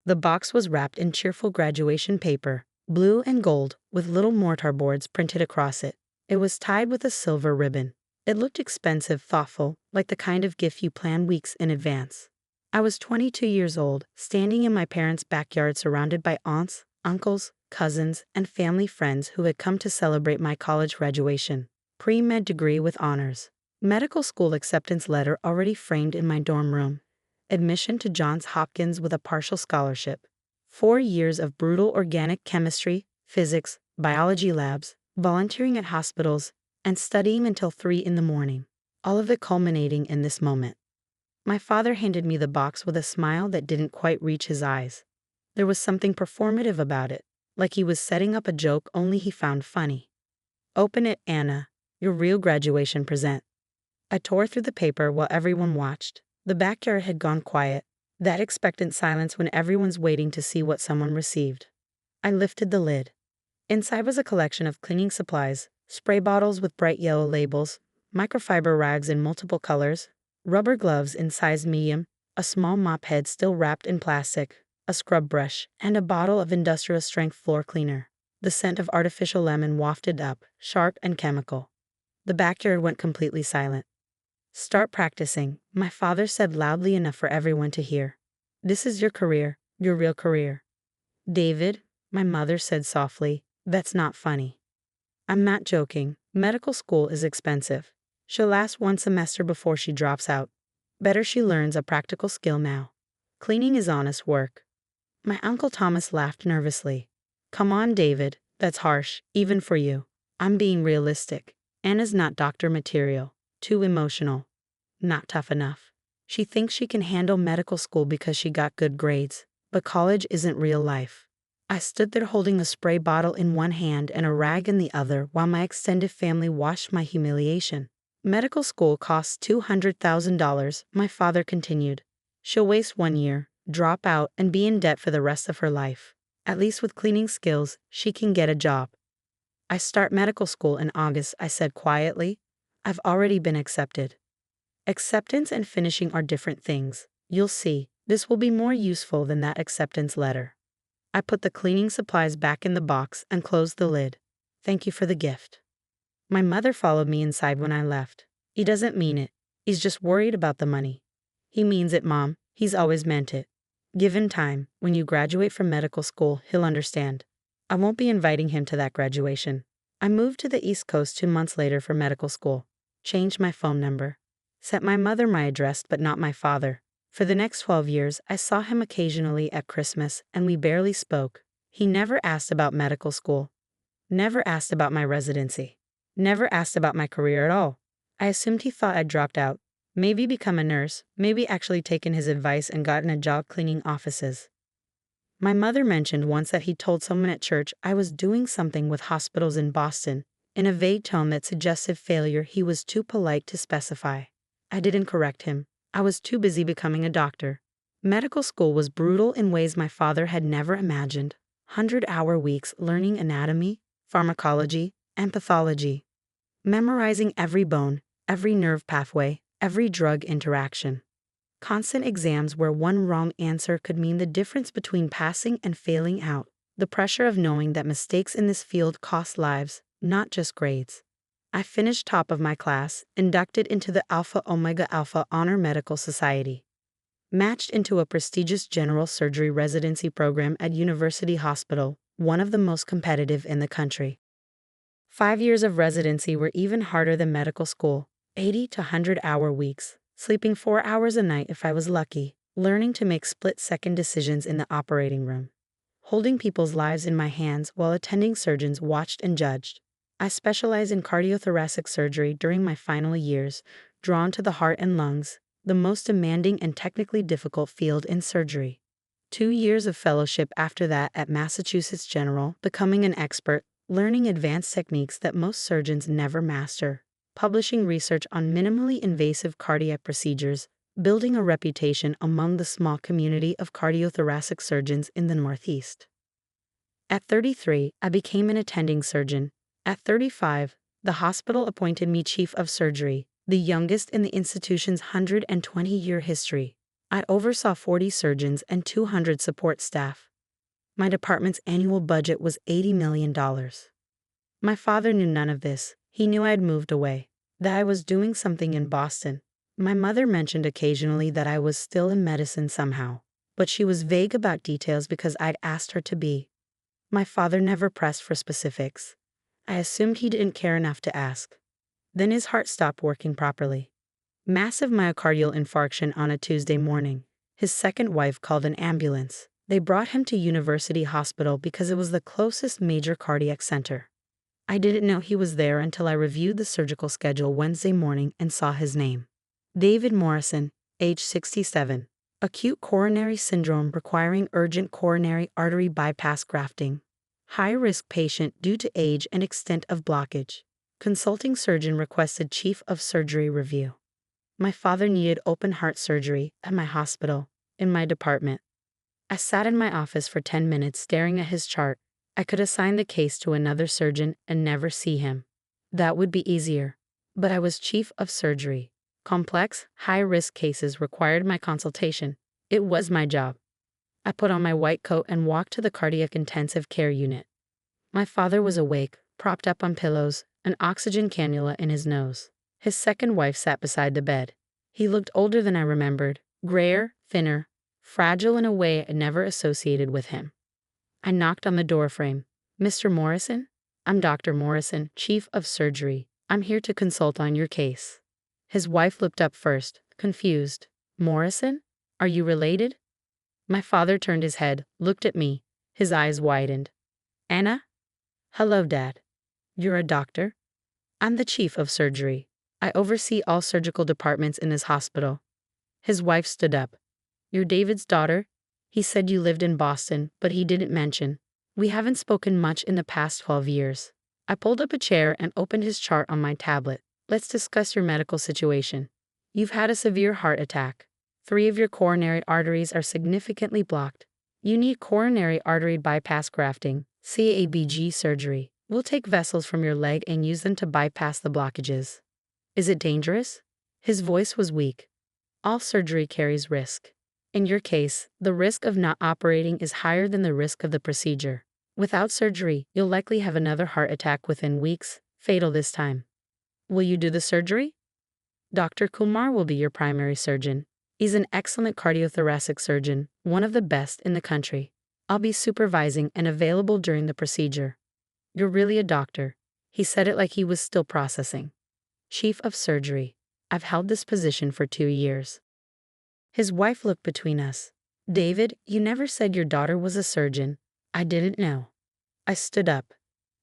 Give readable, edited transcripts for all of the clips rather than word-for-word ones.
The box was wrapped in cheerful graduation paper, blue and gold, with little mortar boards printed across it. It was tied with a silver ribbon. It looked expensive, thoughtful, like the kind of gift you plan weeks in advance. I was 22 years old, standing in my parents' backyard surrounded by aunts, uncles, cousins, and family friends who had come to celebrate my college graduation. Pre-med degree with honors. Medical school acceptance letter already framed in my dorm room. Admission to Johns Hopkins with a partial scholarship. 4 years of brutal organic chemistry, physics, biology labs, volunteering at hospitals, and studying until 3 in the morning. All of it culminating in this moment. My father handed me the box with a smile that didn't quite reach his eyes. There was something performative about it, like he was setting up a joke only he found funny. "Open it, Anna. Your real graduation present." I tore through the paper while everyone watched. The backyard had gone quiet, that expectant silence when everyone's waiting to see what someone received. I lifted the lid. Inside was a collection of cleaning supplies, spray bottles with bright yellow labels, microfiber rags in multiple colors, rubber gloves in size medium, a small mop head still wrapped in plastic, a scrub brush, and a bottle of industrial-strength floor cleaner. The scent of artificial lemon wafted up, sharp and chemical. The backyard went completely silent. "Start practicing," my father said loudly enough for everyone to hear. "This is your career, your real career." "David," my mother said softly, "that's not funny." "I'm not joking. Medical school is expensive. She'll last 1 semester before she drops out. Better she learns a practical skill now. Cleaning is honest work." My Uncle Thomas laughed nervously. "Come on, David, that's harsh, even for you. I'm being realistic. Anna's not doctor material. Too emotional. Not tough enough. She thinks she can handle medical school because she got good grades, but college isn't real life." I stood there holding a spray bottle in one hand and a rag in the other while my extended family watched my humiliation. "Medical school costs $200,000, my father continued. She'll waste 1 year, drop out, and be in debt for the rest of her life. At least with cleaning skills, she can get a job." "I start medical school in August," I said quietly. "I've already been accepted." Acceptance and finishing are different things. You'll see, this will be more useful than that acceptance letter. I put the cleaning supplies back in the box and closed the lid. "Thank you for the gift." My mother followed me inside when I left. "He doesn't mean it. He's just worried about the money." "He means it, Mom. He's always meant it. Give him time. When you graduate from medical school, he'll understand." I won't be inviting him to that graduation. I moved to the East Coast 2 months later for medical school. Changed my phone number. Sent my mother my address, but not my father. For the next 12 years, I saw him occasionally at Christmas, and we barely spoke. He never asked about medical school. Never asked about my residency. Never asked about my career at all. I assumed he thought I'd dropped out. Maybe become a nurse, maybe actually taken his advice and gotten a job cleaning offices. My mother mentioned once that he told someone at church I was doing something with hospitals in Boston, in a vague tone that suggested failure he was too polite to specify. I didn't correct him. I was too busy becoming a doctor. Medical school was brutal in ways my father had never imagined. 100-hour weeks learning anatomy, pharmacology, and pathology. Memorizing every bone, every nerve pathway, every drug interaction. Constant exams where one wrong answer could mean the difference between passing and failing out. The pressure of knowing that mistakes in this field cost lives, not just grades. I finished top of my class, inducted into the Alpha Omega Alpha Honor Medical Society. Matched into a prestigious general surgery residency program at University Hospital, one of the most competitive in the country. 5 years of residency were even harder than medical school, 80 to 100-hour weeks, sleeping 4 hours a night if I was lucky, learning to make split-second decisions in the operating room. Holding people's lives in my hands while attending surgeons watched and judged. I specialized in cardiothoracic surgery during my final years, drawn to the heart and lungs, the most demanding and technically difficult field in surgery. 2 years of fellowship after that at Massachusetts General, becoming an expert, learning advanced techniques that most surgeons never master, publishing research on minimally invasive cardiac procedures, building a reputation among the small community of cardiothoracic surgeons in the Northeast. At 33, I became an attending surgeon. At 35, the hospital appointed me chief of surgery, the youngest in the institution's 120-year history. I oversaw 40 surgeons and 200 support staff. My department's annual budget was $80 million. My father knew none of this. He knew I had moved away, that I was doing something in Boston. My mother mentioned occasionally that I was still in medicine somehow, but she was vague about details because I'd asked her to be. My father never pressed for specifics. I assumed he didn't care enough to ask. Then his heart stopped working properly. Massive myocardial infarction on a Tuesday morning. His second wife called an ambulance. They brought him to University Hospital because it was the closest major cardiac center. I didn't know he was there until I reviewed the surgical schedule Wednesday morning and saw his name. David Morrison, age 67. Acute coronary syndrome requiring urgent coronary artery bypass grafting. High-risk patient due to age and extent of blockage. Consulting surgeon requested chief of surgery review. My father needed open heart surgery at my hospital, in my department. I sat in my office for 10 minutes staring at his chart. I could assign the case to another surgeon and never see him. That would be easier. But I was chief of surgery. Complex, high-risk cases required my consultation. It was my job. I put on my white coat and walked to the cardiac intensive care unit. My father was awake, propped up on pillows, an oxygen cannula in his nose. His second wife sat beside the bed. He looked older than I remembered, grayer, thinner, fragile in a way I never associated with him. I knocked on the doorframe. Mr. Morrison? I'm Dr. Morrison, chief of surgery. I'm here to consult on your case. His wife looked up first, confused. Morrison? Are you related? My father turned his head, looked at me. His eyes widened. Anna? Hello, Dad. You're a doctor? I'm the chief of surgery. I oversee all surgical departments in this hospital. His wife stood up. You're David's daughter? He said you lived in Boston, but he didn't mention. We haven't spoken much in the past 12 years. I pulled up a chair and opened his chart on my tablet. Let's discuss your medical situation. You've had a severe heart attack. 3 of your coronary arteries are significantly blocked. You need coronary artery bypass grafting, CABG surgery. We'll take vessels from your leg and use them to bypass the blockages. Is it dangerous? His voice was weak. All surgery carries risk. In your case, the risk of not operating is higher than the risk of the procedure. Without surgery, you'll likely have another heart attack within weeks, fatal this time. Will you do the surgery? Dr. Kumar will be your primary surgeon. He's an excellent cardiothoracic surgeon, one of the best in the country. I'll be supervising and available during the procedure. You're really a doctor. He said it like he was still processing. Chief of surgery. I've held this position for 2 years. His wife looked between us. David, you never said your daughter was a surgeon. I didn't know. I stood up.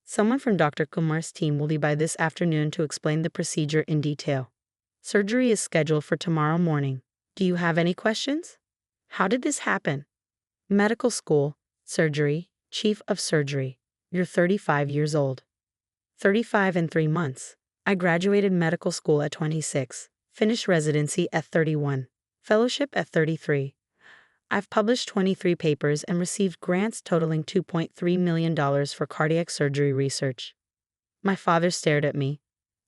Someone from Dr. Kumar's team will be by this afternoon to explain the procedure in detail. Surgery is scheduled for tomorrow morning. Do you have any questions? How did this happen? Medical school, surgery, chief of surgery. You're 35 years old. 35 and 3 months. I graduated medical school at 26, finished residency at 31. Fellowship at 33. I've published 23 papers and received grants totaling $2.3 million for cardiac surgery research. My father stared at me.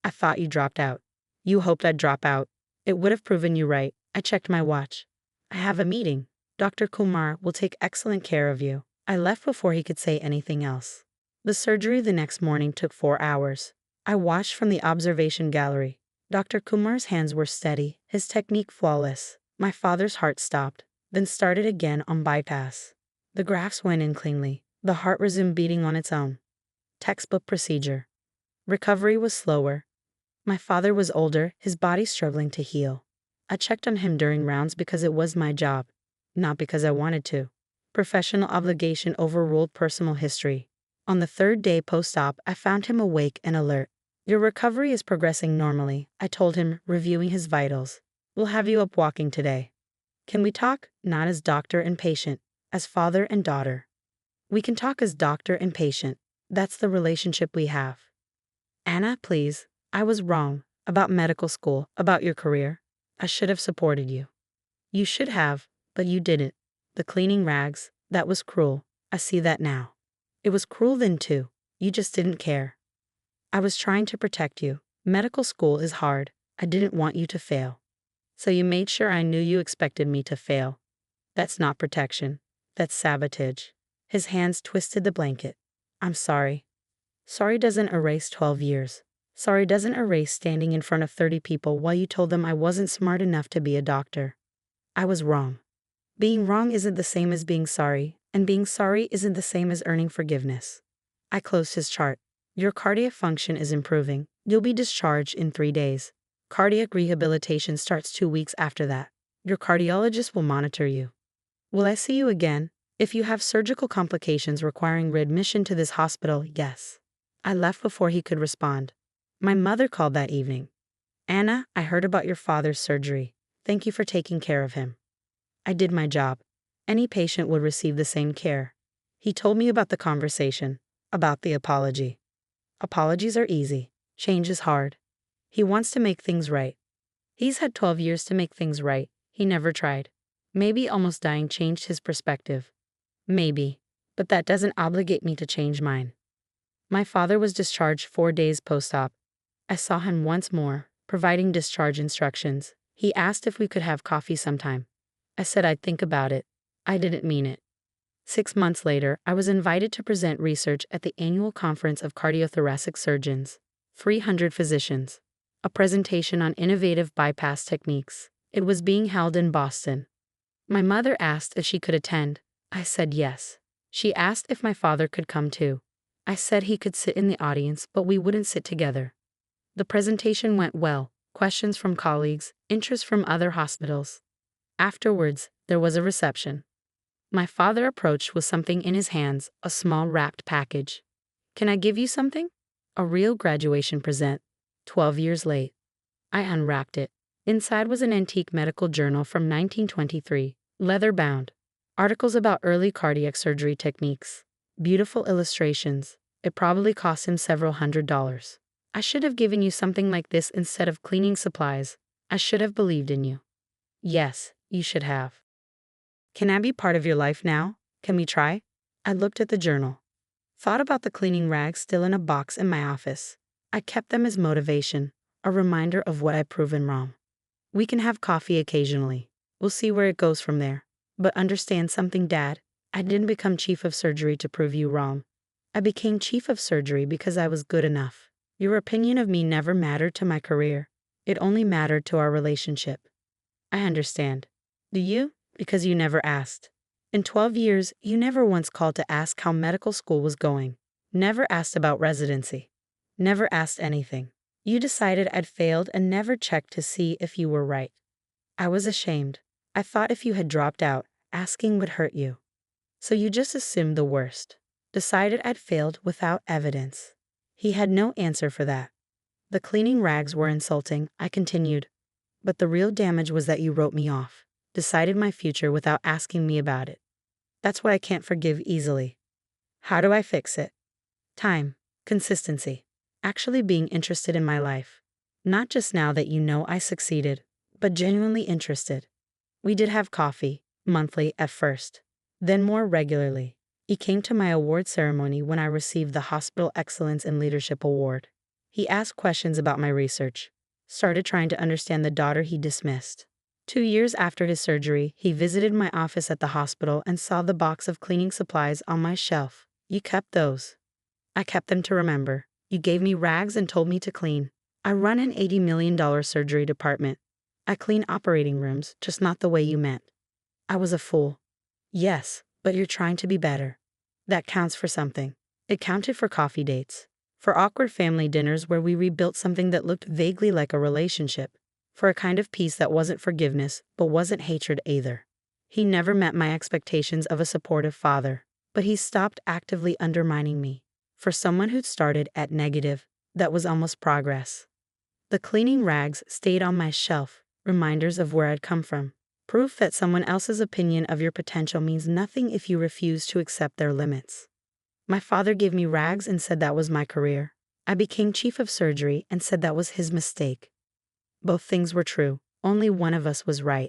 I thought you dropped out. You hoped I'd drop out. It would have proven you right. I checked my watch. I have a meeting. Dr. Kumar will take excellent care of you. I left before he could say anything else. The surgery the next morning took 4 hours. I watched from the observation gallery. Dr. Kumar's hands were steady, his technique flawless. My father's heart stopped, then started again on bypass. The grafts went in cleanly. The heart resumed beating on its own. Textbook procedure. Recovery was slower. My father was older, his body struggling to heal. I checked on him during rounds because it was my job, not because I wanted to. Professional obligation overruled personal history. On the 3rd day post-op, I found him awake and alert. Your recovery is progressing normally, I told him, reviewing his vitals. We'll have you up walking today. Can we talk, not as doctor and patient, as father and daughter? We can talk as doctor and patient. That's the relationship we have. Anna, please. I was wrong. About medical school, about your career. I should have supported you. You should have, but you didn't. The cleaning rags, that was cruel. I see that now. It was cruel then too. You just didn't care. I was trying to protect you. Medical school is hard. I didn't want you to fail. So you made sure I knew you expected me to fail. That's not protection. That's sabotage. His hands twisted the blanket. I'm sorry. Sorry doesn't erase 12 years. Sorry doesn't erase standing in front of 30 people while you told them I wasn't smart enough to be a doctor. I was wrong. Being wrong isn't the same as being sorry, and being sorry isn't the same as earning forgiveness. I closed his chart. Your cardiac function is improving. You'll be discharged in 3 days. Cardiac rehabilitation starts 2 weeks after that. Your cardiologist will monitor you. Will I see you again? If you have surgical complications requiring readmission to this hospital, yes. I left before he could respond. My mother called that evening. Anna, I heard about your father's surgery. Thank you for taking care of him. I did my job. Any patient would receive the same care. He told me about the conversation, about the apology. Apologies are easy. Change is hard. He wants to make things right. He's had 12 years to make things right. He never tried. Maybe almost dying changed his perspective. Maybe. But that doesn't obligate me to change mine. My father was discharged 4 days post-op. I saw him once more, providing discharge instructions. He asked if we could have coffee sometime. I said I'd think about it. I didn't mean it. 6 months later, I was invited to present research at the annual conference of cardiothoracic surgeons. 300 physicians. A presentation on innovative bypass techniques. It was being held in Boston. My mother asked if she could attend. I said yes. She asked if my father could come too. I said he could sit in the audience, but we wouldn't sit together. The presentation went well. Questions from colleagues, interest from other hospitals. Afterwards, there was a reception. My father approached with something in his hands, a small wrapped package. Can I give you something? A real graduation present. 12 years late. I unwrapped it. Inside was an antique medical journal from 1923, leather-bound. Articles about early cardiac surgery techniques. Beautiful illustrations. It probably cost him several $100s. I should have given you something like this instead of cleaning supplies. I should have believed in you. Yes, you should have. Can I be part of your life now? Can we try? I looked at the journal. Thought about the cleaning rags still in a box in my office. I kept them as motivation, a reminder of what I'd proven wrong. We can have coffee occasionally. We'll see where it goes from there. But understand something, Dad. I didn't become chief of surgery to prove you wrong. I became chief of surgery because I was good enough. Your opinion of me never mattered to my career. It only mattered to our relationship. I understand. Do you? Because you never asked. In 12 years, you never once called to ask how medical school was going. Never asked about residency. Never asked anything. You decided I'd failed and never checked to see if you were right. I was ashamed. I thought if you had dropped out, asking would hurt you. So you just assumed the worst. Decided I'd failed without evidence. He had no answer for that. The cleaning rags were insulting, I continued. But the real damage was that you wrote me off. Decided my future without asking me about it. That's what I can't forgive easily. How do I fix it? Time. Consistency. Actually being interested in my life. Not just now that you know I succeeded, but genuinely interested. We did have coffee, monthly at first, then more regularly. He came to my award ceremony when I received the Hospital Excellence in Leadership Award. He asked questions about my research. Started trying to understand the daughter he dismissed. 2 years after his surgery, he visited my office at the hospital and saw the box of cleaning supplies on my shelf. You kept those. I kept them to remember. You gave me rags and told me to clean. I run an $80 million surgery department. I clean operating rooms, just not the way you meant. I was a fool. Yes, but you're trying to be better. That counts for something. It counted for coffee dates. For awkward family dinners where we rebuilt something that looked vaguely like a relationship. For a kind of peace that wasn't forgiveness, but wasn't hatred either. He never met my expectations of a supportive father, but he stopped actively undermining me. For someone who'd started at negative, that was almost progress. The cleaning rags stayed on my shelf, reminders of where I'd come from. Proof that someone else's opinion of your potential means nothing if you refuse to accept their limits. My father gave me rags and said that was my career. I became chief of surgery and said that was his mistake. Both things were true. Only one of us was right.